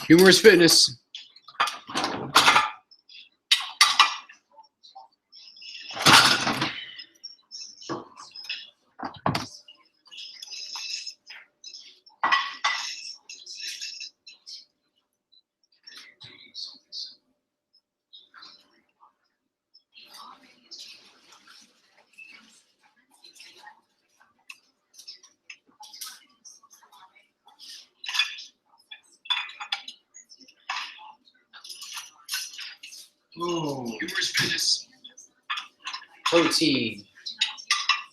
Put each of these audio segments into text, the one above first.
Humorous fitness. Ooh. Humorous fitness. Protein.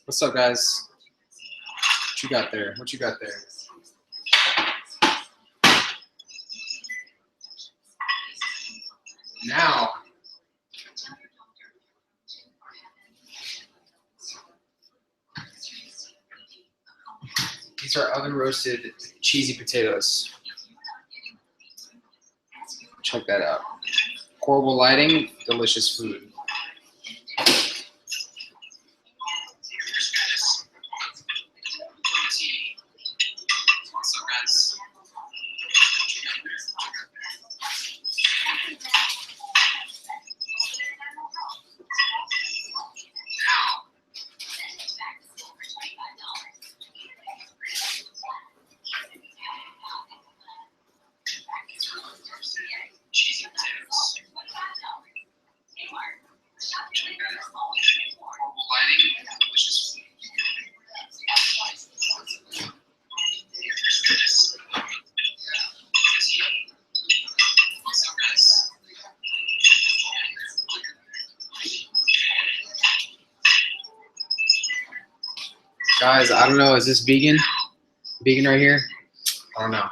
What's up, guys? What you got there? What you got there? Now, these are oven roasted cheesy potatoes. Check that out. Horrible lighting, delicious food. Guys, I don't know. Is this vegan? Vegan right here? I don't know.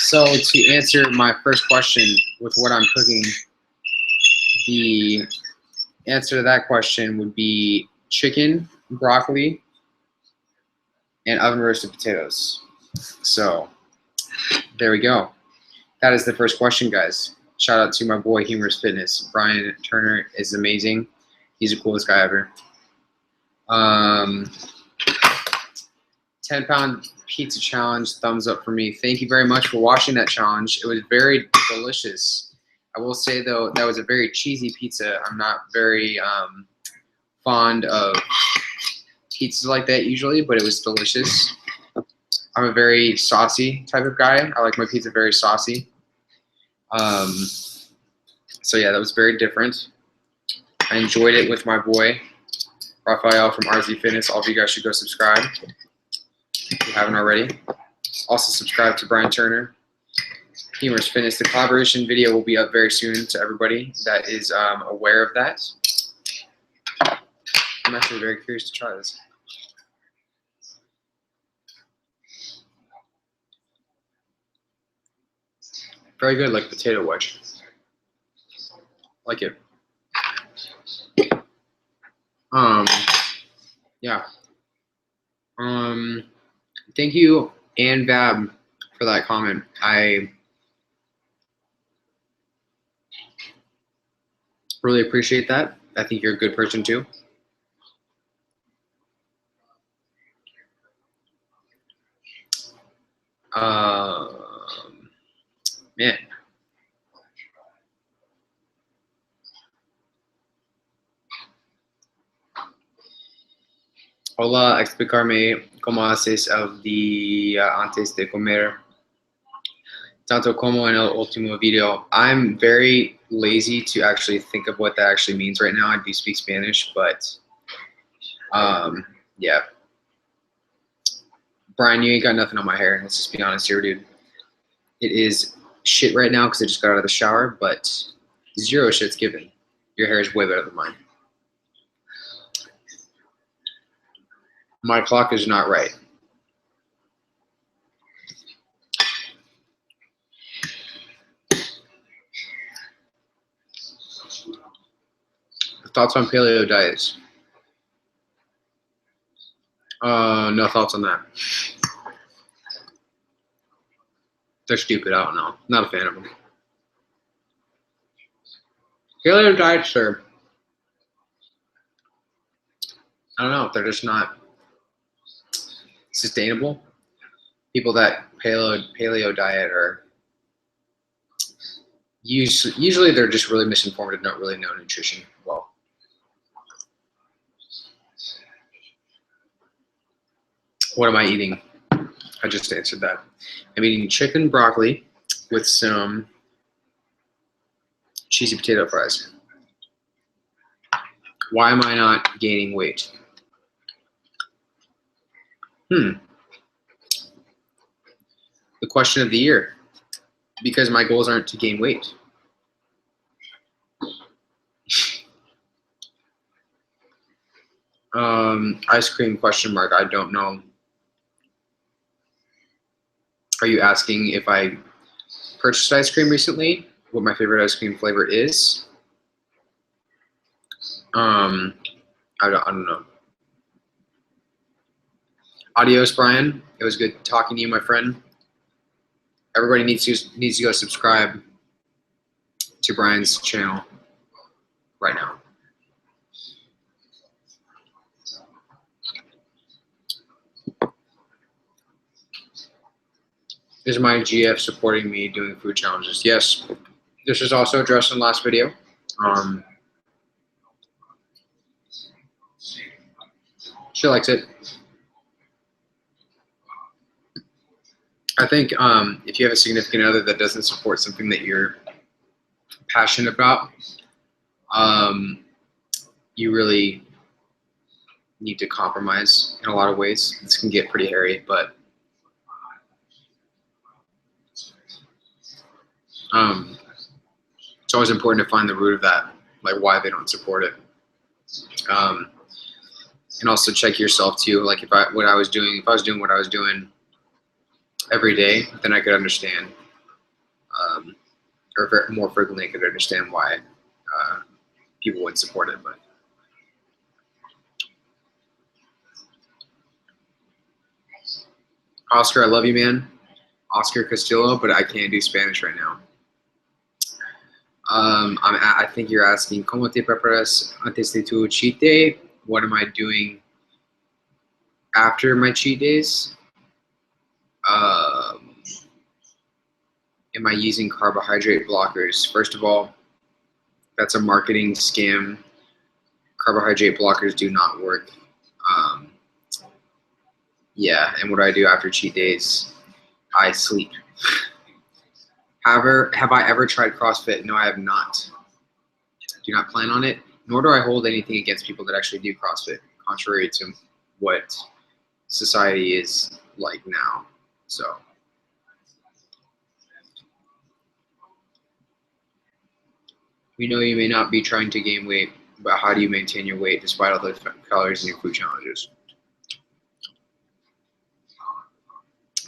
So to answer my first question with what I'm cooking, the answer to that question would be chicken, broccoli, and oven roasted potatoes. So there we go. That is the first question, guys. Shout out to my boy Humorous Fitness. Brian Turner is amazing. He's the coolest guy ever. 10-pound pizza challenge, thumbs up for me. Thank you very much for watching that challenge. It was very delicious. I will say though, that was a very cheesy pizza. I'm not very fond of pizzas like that usually, but it was delicious. I'm a very saucy type of guy. I like my pizza very saucy. So yeah, that was very different. I enjoyed it with my boy Raphael from RZ Fitness. All of you guys should go subscribe if you haven't already. Also subscribe to Brian Turner, Humorous Fitness. The collaboration video will be up very soon to everybody that is aware of that. I'm actually very curious to try this. Very good, like potato wedge. Like it. Yeah. Thank you, Ann Bab, for that comment. I really appreciate that. I think you're a good person too. Man. Hola, explicarme cómo haces el día antes de comer, tanto como en el último video. I'm very lazy to actually think of what that actually means right now. I do speak Spanish, but yeah. Brian, you ain't got nothing on my hair. Let's just be honest here, dude. It is shit right now because I just got out of the shower, but zero shit's given. Your hair is way better than mine. My clock is not right. Thoughts on paleo diets? No thoughts on that. They're stupid. I don't know. Not a fan of them. Paleo diets are, I don't know, they're just not sustainable. People that paleo diet are usually they're just really misinformed and don't really know nutrition well. What am I eating? I just answered that. I'm eating chicken broccoli with some cheesy potato fries. Why am I not gaining weight? The question of the year. Because my goals aren't to gain weight. Ice cream question mark. I don't know. Are you asking if I purchased ice cream recently? What my favorite ice cream flavor is? I don't know. Adios, Brian. It was good talking to you, my friend. Everybody needs to go subscribe to Brian's channel right now. Is my GF supporting me doing food challenges? Yes. This is also addressed in the last video. She likes it. I think if you have a significant other that doesn't support something that you're passionate about, you really need to compromise in a lot of ways. This can get pretty hairy, but it's always important to find the root of that, like why they don't support it. And also check yourself too. Like if I was doing what I was doing every day, then I could understand. or more frequently, I could understand why people would support it. But Oscar, I love you, man. Oscar Castillo, but I can't do Spanish right now. I think you're asking, ¿Cómo te preparas antes de tu cheat day? What am I doing after my cheat days? Am I using carbohydrate blockers? First of all, that's a marketing scam. Carbohydrate blockers do not work. Yeah, and what do I do after cheat days? I sleep. However, have I ever tried CrossFit? No, I have not. Do not plan on it, nor do I hold anything against people that actually do CrossFit, contrary to what society is like now. So, we know you may not be trying to gain weight, but how do you maintain your weight despite all the calories in your food challenges?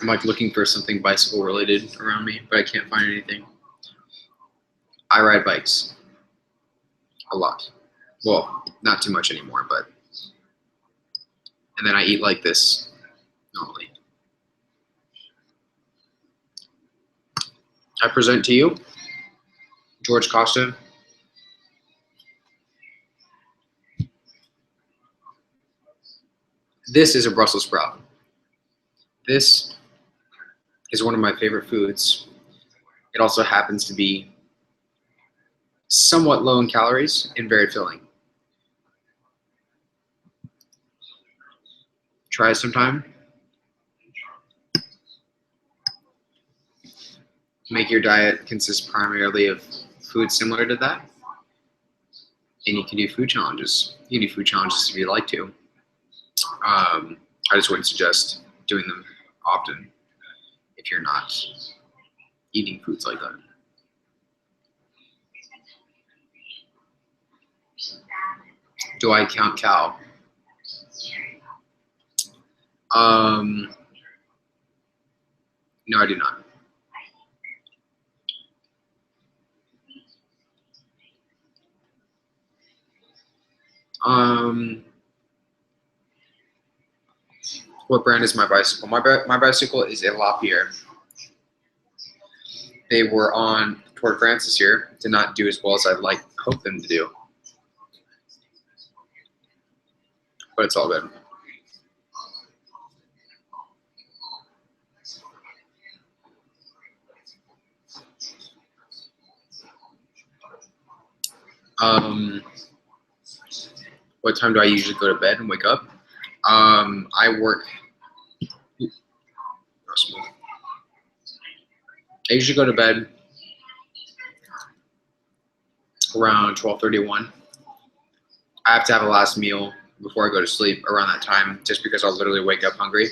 I'm like looking for something bicycle related around me, but I can't find anything. I ride bikes a lot. Well, not too much anymore, but. And then I eat like this normally. I present to you George Costa. This is a Brussels sprout. This is one of my favorite foods. It also happens to be somewhat low in calories and very filling. Try it sometime. Make your diet consist primarily of food similar to that. And you can do food challenges. You can do food challenges if you like to. I just wouldn't suggest doing them often if you're not eating foods like that. Do I count cal? No, I do not. What brand is my bicycle? My bicycle is a Lapierre. They were on Tour de France this year. Did not do as well as I'd hope them to do. But it's all good. What time do I usually go to bed and wake up? I work. I usually go to bed around 12:31. I have to have a last meal before I go to sleep around that time, just because I'll literally wake up hungry.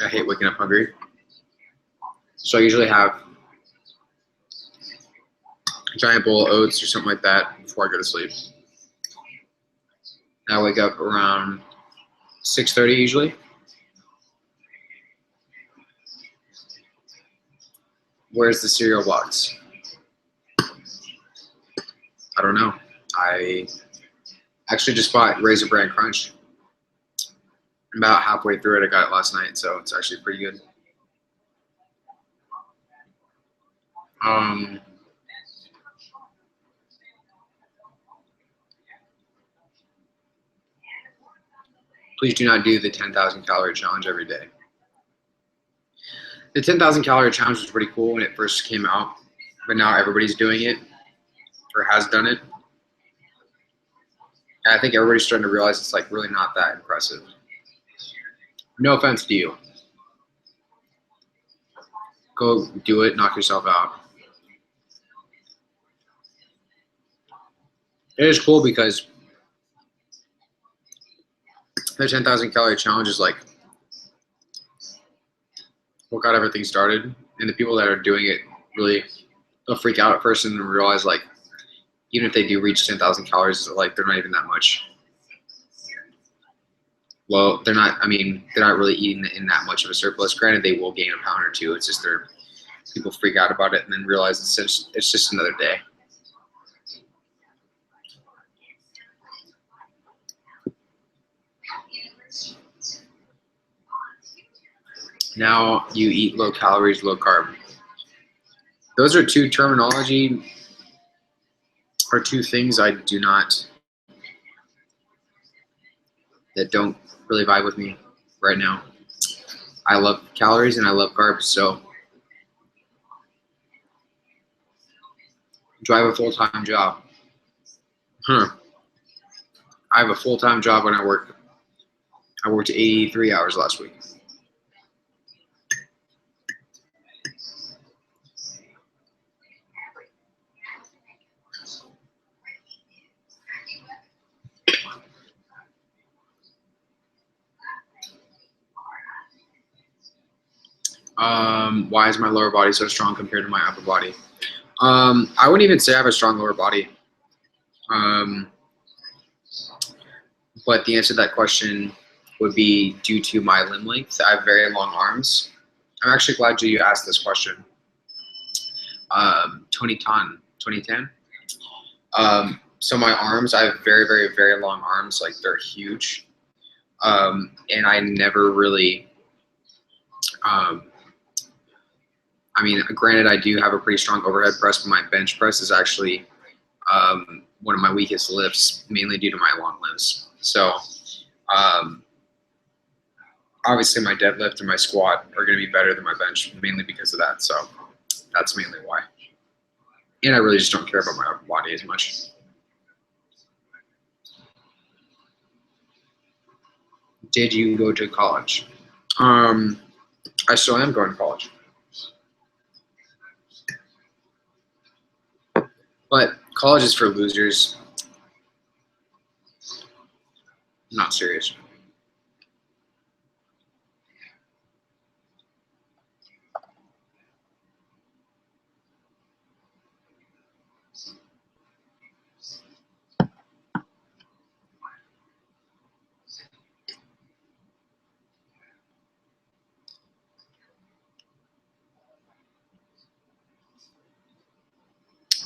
I hate waking up hungry. So I usually have a giant bowl of oats or something like that before I go to sleep. And I wake up around 6:30 usually. Where's the cereal box? I don't know. I actually just bought Raisin Bran Crunch. I'm about halfway through it. I got it last night, so it's actually pretty good. Please do not do the 10,000 calorie challenge every day. The 10,000 calorie challenge was pretty cool when it first came out, but now everybody's doing it or has done it. And I think everybody's starting to realize it's like really not that impressive. No offense to you. Go do it, knock yourself out. It is cool because the 10,000 calorie challenge is like what got everything started, and the people that are doing it really they'll freak out at first and realize like even if they do reach 10,000 calories, like they're not even that much. Well, they're not. I mean, they're not really eating in that much of a surplus. Granted, they will gain a pound or two. It's just people freak out about it and then realize it's just another day. Now you eat low calories, low carb. Those are two terminology or two things I do not, that don't really vibe with me right now. I love calories and I love carbs, so do I have a full-time job? I have a full-time job when I work. I worked 83 hours last week. Why is my lower body so strong compared to my upper body? I wouldn't even say I have a strong lower body. But the answer to that question would be due to my limb length. I have very long arms. I'm actually glad you asked this question. 2010. So my arms, I have very, very, very long arms. Like, they're huge. And I never really, I mean, granted, I do have a pretty strong overhead press, but my bench press is actually one of my weakest lifts, mainly due to my long limbs. So obviously my deadlift and my squat are going to be better than my bench, mainly because of that. So that's mainly why. And I really just don't care about my upper body as much. Did you go to college? I still am going to college. But college is for losers. Not serious.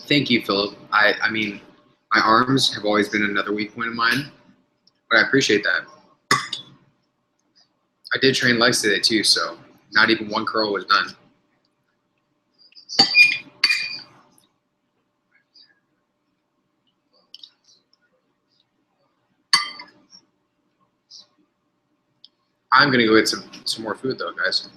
Thank you, Philip. I mean, my arms have always been another weak point of mine, but I appreciate that. I did train legs today too, so not even one curl was done. I'm gonna go get some more food though, guys.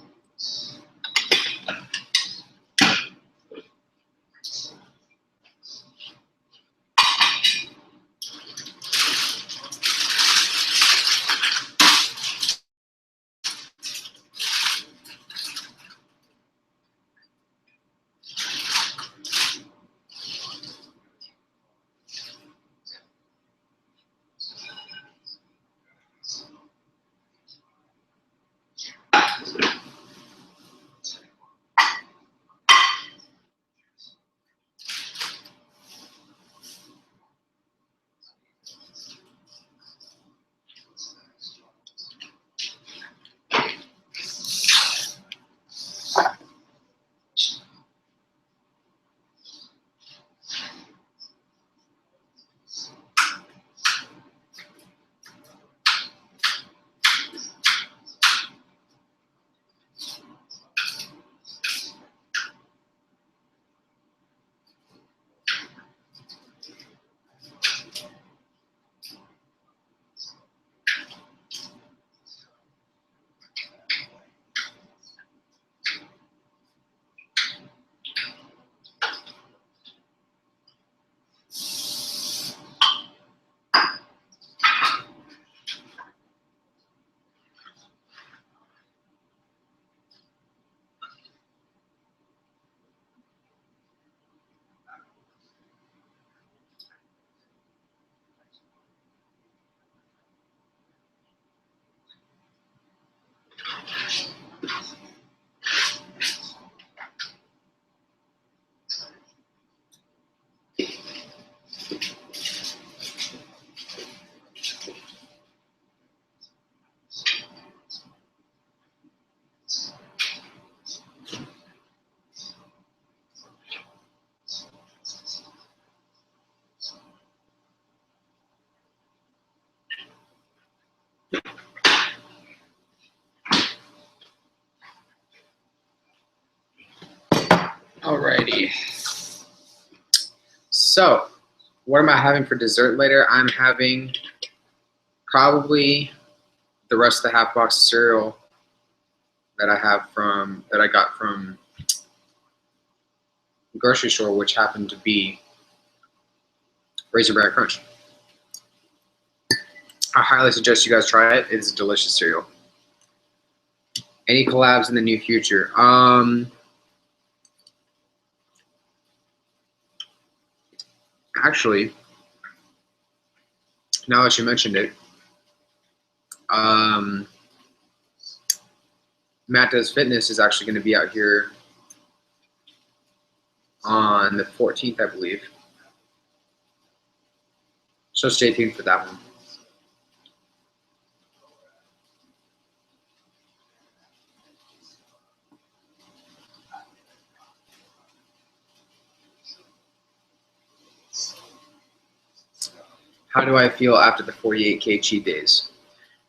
Alrighty. So, what am I having for dessert later? I'm having probably the rest of the half box of cereal that I got from the grocery store, which happened to be Raisin Bran Crunch. I highly suggest you guys try it. It's a delicious cereal. Any collabs in the near future? Actually, now that you mentioned it, Matt Does Fitness is actually going to be out here on the 14th, I believe. So stay tuned for that one. How do I feel after the 48K cheat days?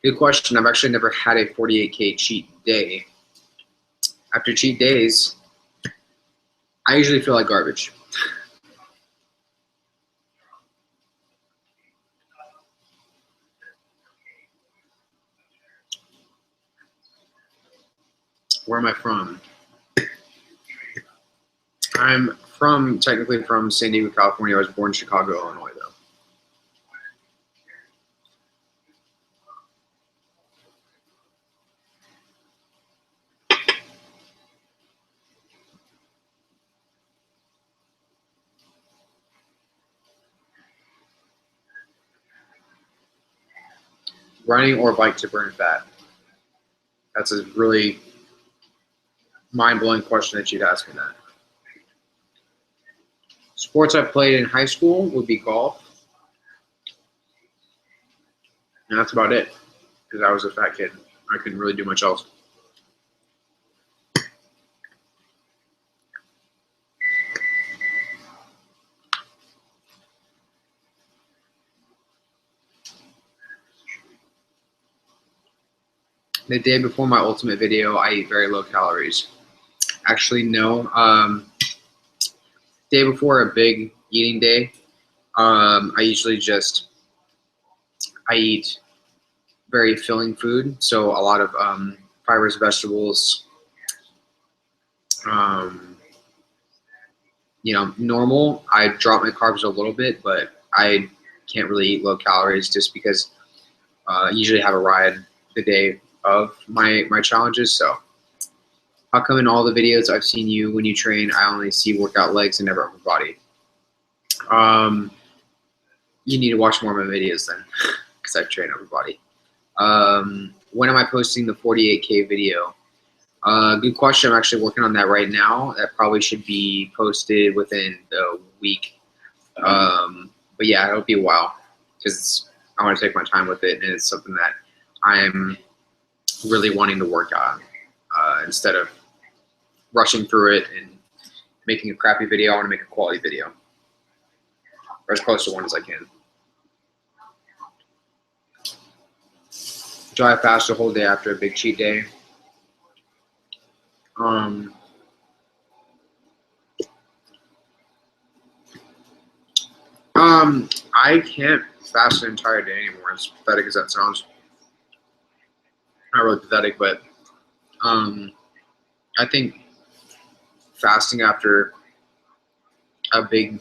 Good question. I've actually never had a 48K cheat day. After cheat days, I usually feel like garbage. Where am I from? I'm technically from San Diego, California. I was born in Chicago, Illinois, though. Running or bike to burn fat? That's a really mind-blowing question that you'd ask me that. Sports I played in high school would be golf. And that's about it, because I was a fat kid. I couldn't really do much else. The day before my ultimate video, I eat very low calories. Actually, no. Day before a big eating day, I usually I eat very filling food. So a lot of fibrous vegetables. Normal. I drop my carbs a little bit, but I can't really eat low calories just because I usually have a ride the day of my challenges. So how come in all the videos I've seen you when you train, I only see workout legs and never upper body? You need to watch more of my videos then, because I train upper body. When am I posting the 48K video? Good question. I'm actually working on that right now. That probably should be posted within the week. But yeah, it'll be a while because I want to take my time with it, and it's something that I'm really wanting to work on instead of rushing through it and making a crappy video. I want to make a quality video, or as close to one as I can. Do I fast a whole day after a big cheat day? I can't fast an entire day anymore, as pathetic as that sounds. Not really pathetic, but I think fasting after a big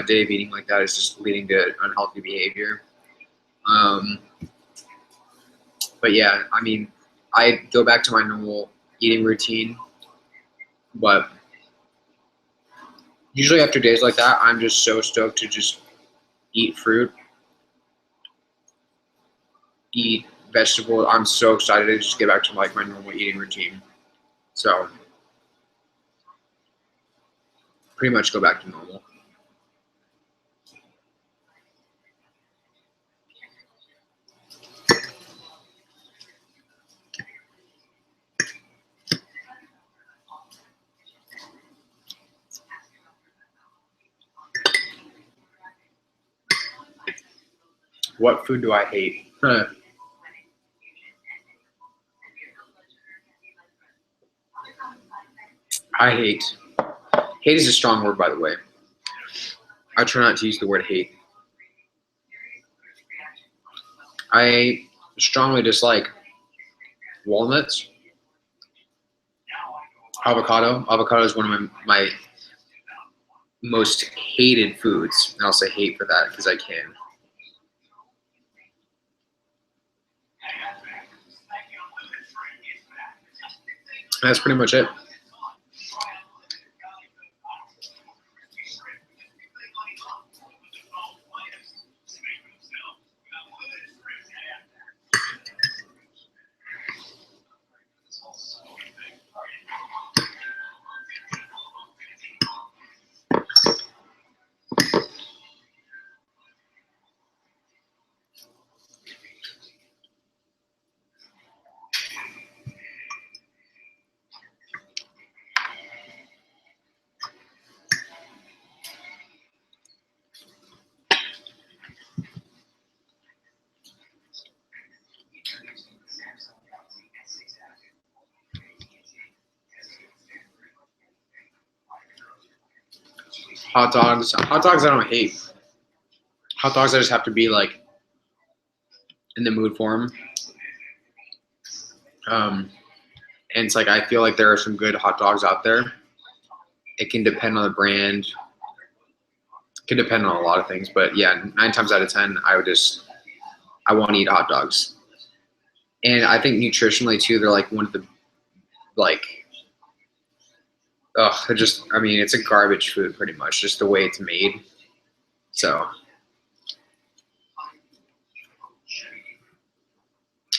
day of eating like that is just leading to unhealthy behavior. But yeah, I mean, I go back to my normal eating routine, but usually after days like that, I'm just so stoked to just eat fruit, eat vegetables. I'm so excited to just get back to like my normal eating routine. So pretty much go back to normal. What food do I hate? I hate Hate is a strong word, by the way. I try not to use the word hate. I strongly dislike walnuts, avocado. Avocado is one of my most hated foods. And I'll say hate for that because I can. That's pretty much it. Hot dogs. Hot dogs I don't hate. Hot dogs I just have to be like in the mood for them. And it's like I feel like there are some good hot dogs out there. It can depend on the brand. It can depend on a lot of things, but yeah, 9 times out of 10, I want to eat hot dogs. And I think nutritionally too, they're like one of the they're just, I mean, it's a garbage food pretty much, just the way it's made. So,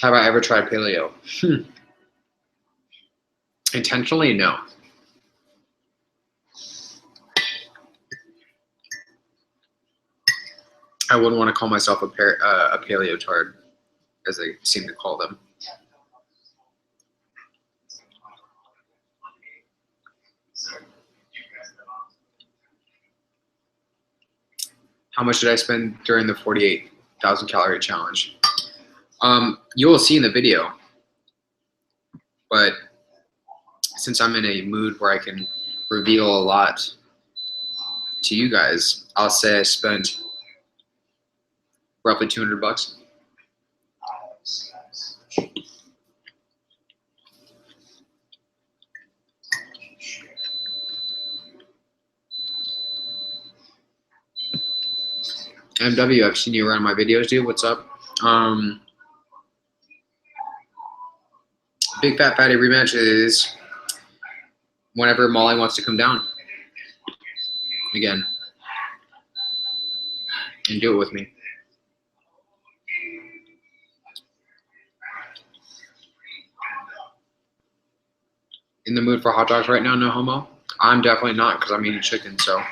have I ever tried paleo? Intentionally, no. I wouldn't want to call myself a paleo-tard, as they seem to call them. How much did I spend during the 48,000 calorie challenge? You will see in the video, but since I'm in a mood where I can reveal a lot to you guys, I'll say I spent roughly $200. MW, I've seen you around my videos, dude. What's up? Big Fat Fatty rematch is whenever Molly wants to come down again and do it with me. In the mood for hot dogs right now, no homo? I'm definitely not because I'm eating chicken, so.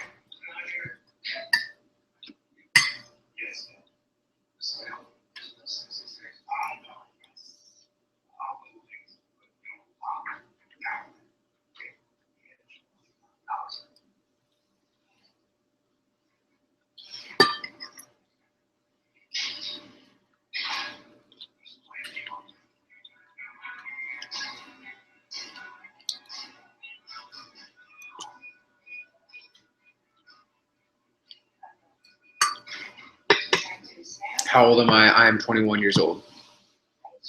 How old am I? I am 21 years old.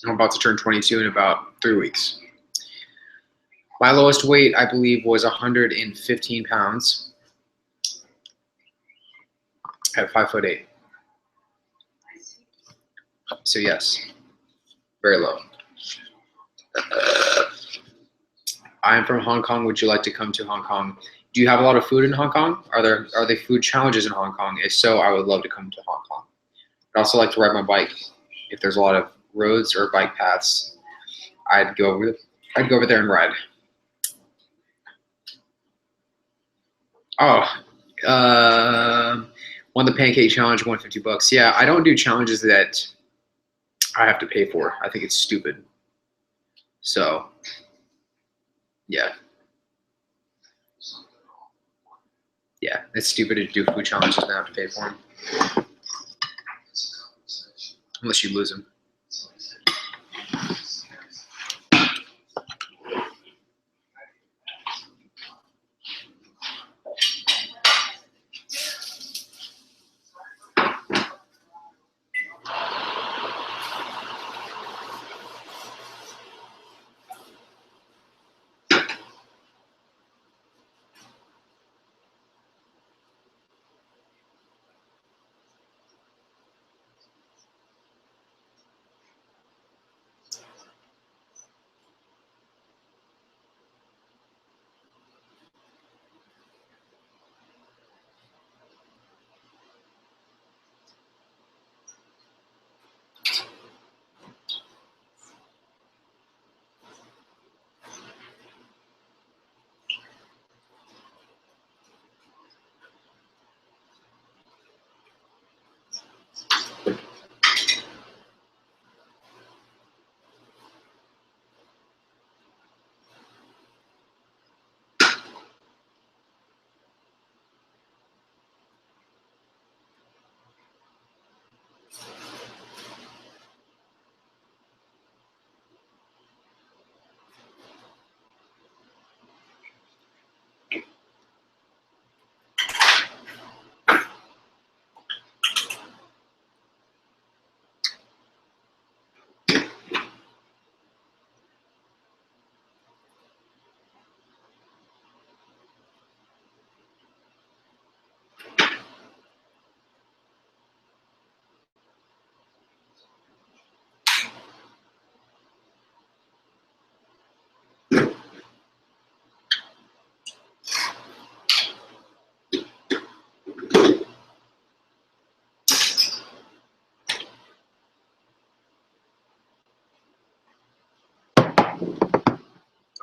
I'm about to turn 22 in about 3 weeks. My lowest weight, I believe, was 115 pounds at 5'8". So yes, very low. I am from Hong Kong. Would you like to come to Hong Kong? Do you have a lot of food in Hong Kong? Are there food challenges in Hong Kong? If so, I would love to come to Hong Kong. I'd also like to ride my bike. If there's a lot of roads or bike paths, I'd go over there and ride. Oh, won the pancake challenge, won $50. Yeah, I don't do challenges that I have to pay for. I think it's stupid. So, yeah. Yeah, it's stupid to do food challenges and have to pay for them. Unless you lose them.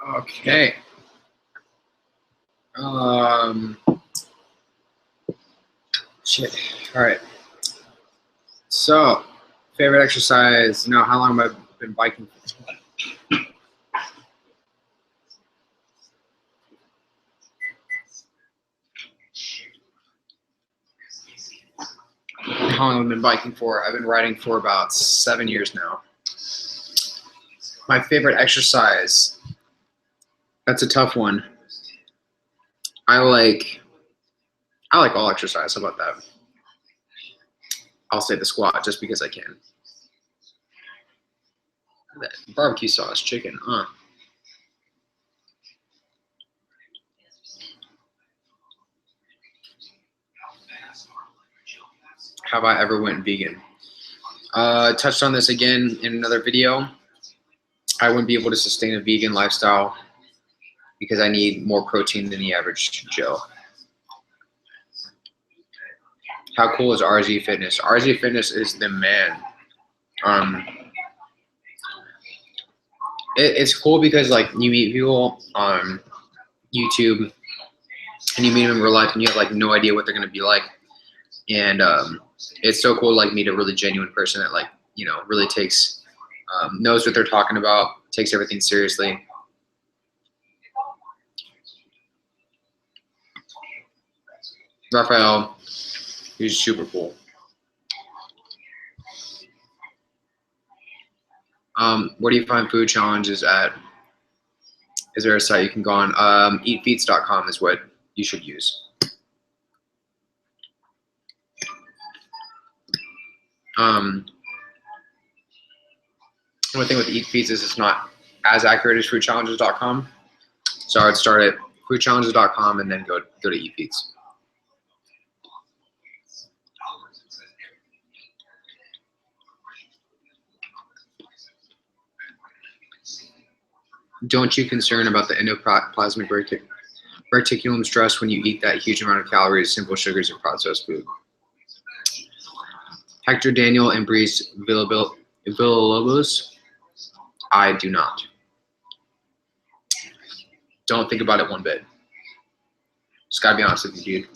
Okay. Shit. All right. So, favorite exercise. No, how long have I been biking? How long have I been biking for? I've been riding for about 7 years now. My favorite exercise. That's a tough one. I like all exercise. How about that? I'll say the squat just because I can. That barbecue sauce chicken. Have I ever went vegan? Touched on this again in another video. I wouldn't be able to sustain a vegan lifestyle because I need more protein than the average Joe. How cool is RZ Fitness? RZ Fitness is the man. It's cool because like you meet people on YouTube and you meet them in real life and you have like no idea what they're gonna be like. And it's so cool like meet a really genuine person that like, you know, really takes knows what they're talking about, takes everything seriously. Raphael, he's super cool. Where do you find food challenges at? Is there a site you can go on? Eatfeats.com is what you should use. One thing with Eatfeats is it's not as accurate as foodchallenges.com. So I would start at foodchallenges.com and then go to Eatfeats. Don't you concern about the endoplasmic reticulum stress when you eat that huge amount of calories, simple sugars, and processed food? Hector Daniel and Breeze Villalobos, I do not. Don't think about it one bit. Just gotta be honest with you, dude.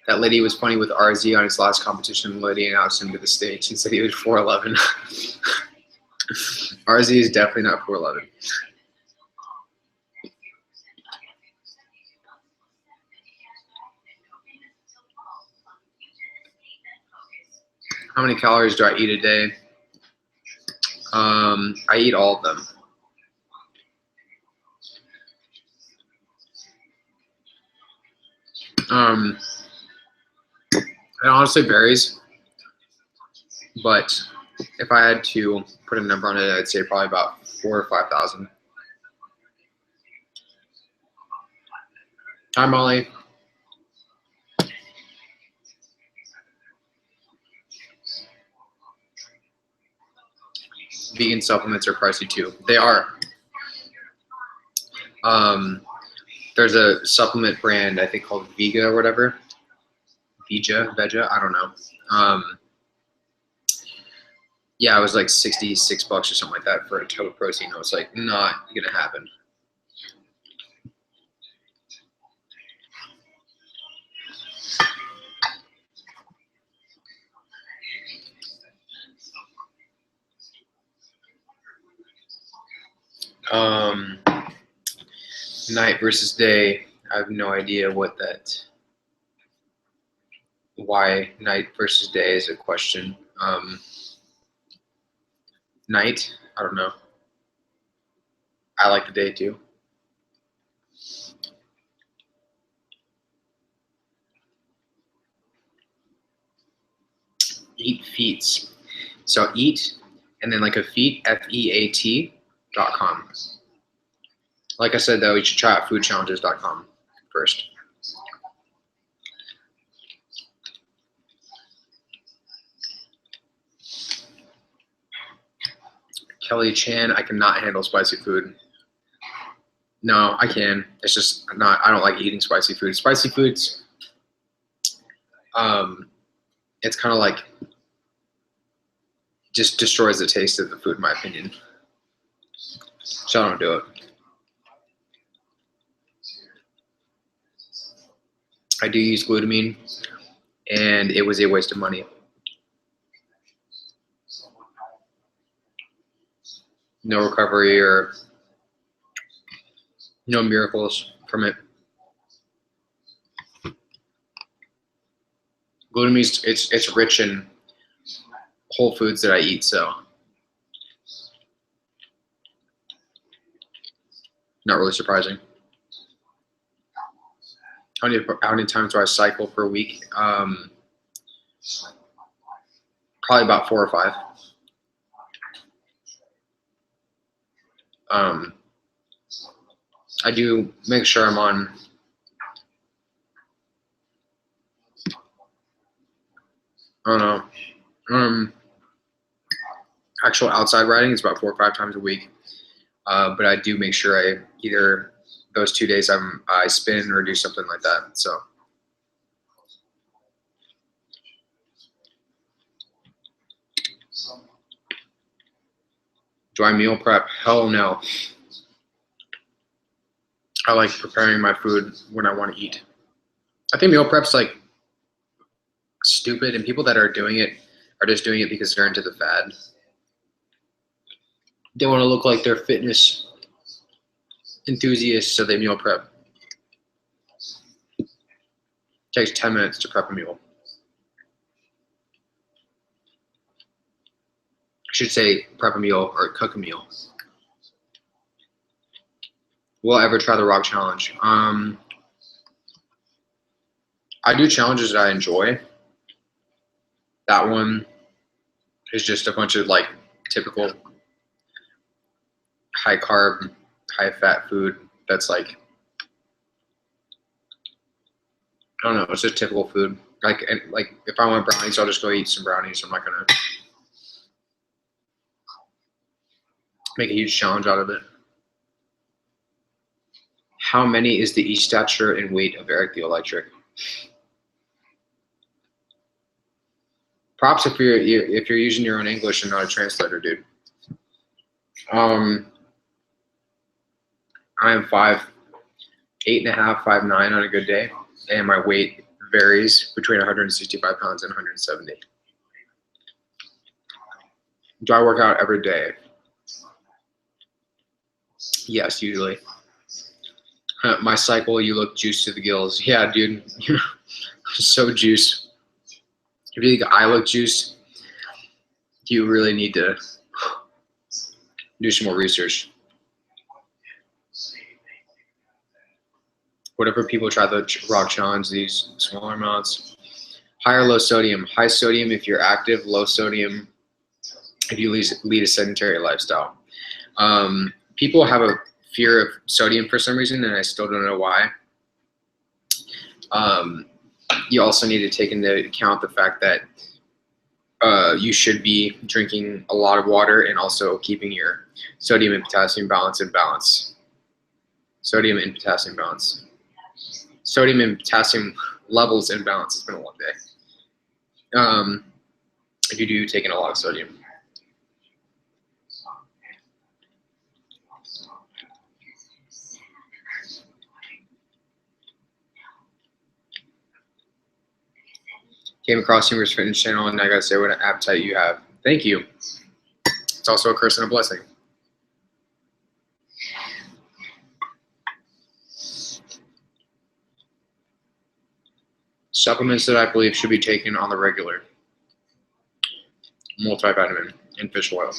That lady was funny with RZ on his last competition. The lady announced him to the stage and said he was 4'11". RZ is definitely not 4'11". How many calories do I eat a day? I eat all of them. It honestly varies, but if I had to put a number on it, I'd say probably about 4,000 or 5,000. Hi, Molly. Vegan supplements are pricey too. They are. There's a supplement brand I think called Vega or whatever. Veja, I don't know. Yeah, it was like $66 or something like that for a total protein. I was like, not gonna happen. Night versus day. I have no idea why night versus day is a question. Night, I don't know. I like the day too. Eat feats. So eat and then like a feat, FEAT.com. Like I said though, you should try out foodchallenges.com first. Kelly Chan, I cannot handle spicy food. No, I can. It's just not. I don't like eating spicy food. Spicy foods, it's kind of like just destroys the taste of the food, in my opinion. So I don't do it. I do use glutamine, and it was a waste of money. No recovery or no miracles from it. Glutamine, it's rich in whole foods that I eat, so not really surprising. How many times do I cycle per week? Probably about 4 or 5. I do make sure I'm on I don't know. Actual outside riding is about 4 or 5 times a week. But I do make sure I either those 2 days I spin or do something like that. So do I meal prep? Hell no. I like preparing my food when I want to eat. I think meal prep's like stupid, and people that are doing it are just doing it because they're into the fad. They want to look like they're fitness enthusiasts, so they meal prep. It takes 10 minutes to prep a meal. I should say prep a meal or cook a meal. Will I ever try the rock challenge? I do challenges that I enjoy. That one is just a bunch of like typical high carb, high fat food that's like, I don't know, it's just typical food. Like if I want brownies, I'll just go eat some brownies. I'm not gonna make a huge challenge out of it. How many is the each stature and weight of ErikTheElectric? Props if you're using your own English and not a translator, dude. I'm 5'8.5", 5'9" on a good day, and my weight varies between 165 pounds and 170. Do I work out every day? Yes, usually. My cycle, you look juiced to the gills. Yeah, dude, you're so juiced. If you think I look juiced, you really need to do some more research. Whatever people try the rock challenge, these smaller amounts. High or low sodium? High sodium if you're active, low sodium if you lead a sedentary lifestyle. People have a fear of sodium for some reason, and I still don't know why. You also need to take into account the fact that you should be drinking a lot of water and also keeping your sodium and potassium balance in balance. Sodium and potassium balance. Sodium and potassium levels in balance. It's been a long day. If you do take in a lot of sodium. Came across Humorous Fitness channel, and I gotta say what an appetite you have. Thank you. It's also a curse and a blessing. Supplements that I believe should be taken on the regular. Multivitamin and fish oil.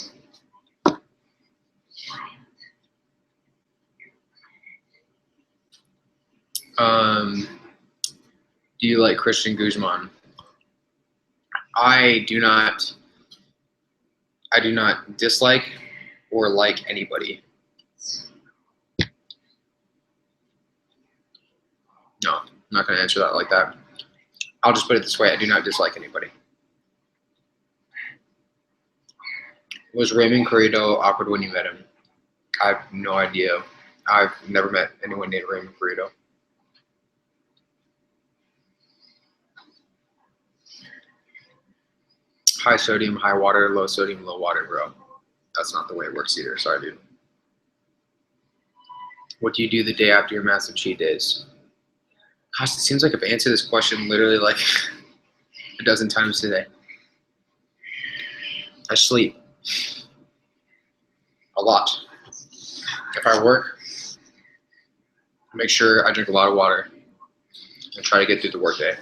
Do you like Christian Guzman? I do not dislike or like anybody. No, I'm not going to answer that like that. I'll just put it this way. I do not dislike anybody. Was Raymond Corrido awkward when you met him? I have no idea. I've never met anyone named Raymond Burrito. High sodium, high water, low sodium, low water, bro. That's not the way it works either. Sorry, dude. What do you do the day after your massive cheat days? Gosh, it seems like I've answered this question literally like a dozen times today. I sleep a lot. If I work, make sure I drink a lot of water and try to get through the workday.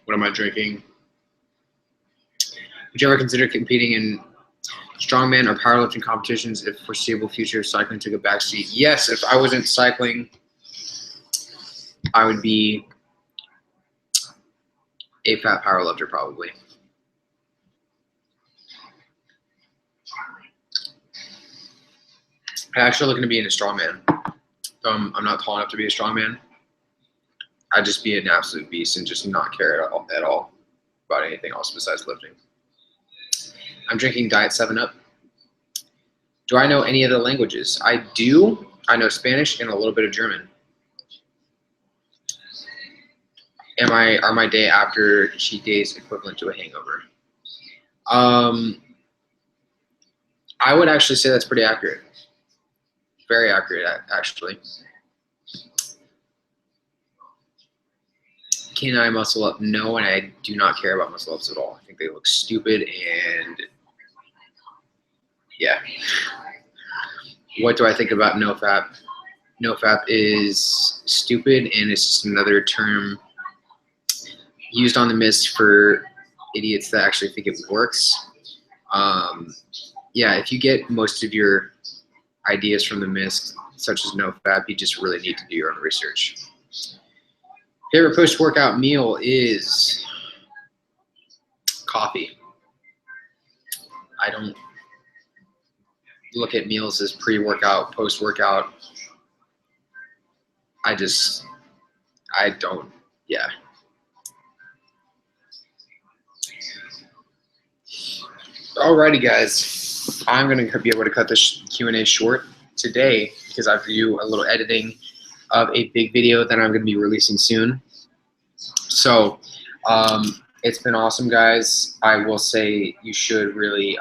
What am I drinking? Would you ever consider competing in strongman or powerlifting competitions if foreseeable future cycling took a backseat? Yes, if I wasn't cycling, I would be a fat powerlifter probably. I'm actually looking to be in a strongman. I'm not tall enough to be a strongman. I'd just be an absolute beast and just not care at all about anything else besides lifting. I'm drinking Diet 7-Up. Do I know any other languages? I do. I know Spanish and a little bit of German. Are my day after cheat days equivalent to a hangover? I would actually say that's pretty accurate. Very accurate, actually. Can I muscle up? No, and I do not care about muscle ups at all. I think they look stupid, and yeah. What do I think about NoFap? NoFap is stupid, and it's just another term used on the mist for idiots that actually think it works. Yeah, if you get most of your ideas from the mist, such as NoFap, you just really need to do your own research. Favorite post-workout meal is coffee. I don't look at meals as pre-workout, post-workout. I don't, yeah. Alrighty, guys. I'm going to be able to cut this Q&A short today because I have to do a little editing of a big video that I'm going to be releasing soon. So it's been awesome, guys. I will say you should really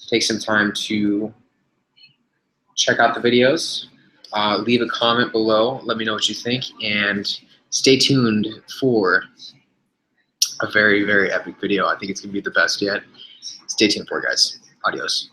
take some time to check out the videos. Leave a comment below. Let me know what you think. And stay tuned for a very, very epic video. I think it's going to be the best yet. Stay tuned for it, guys. Adios.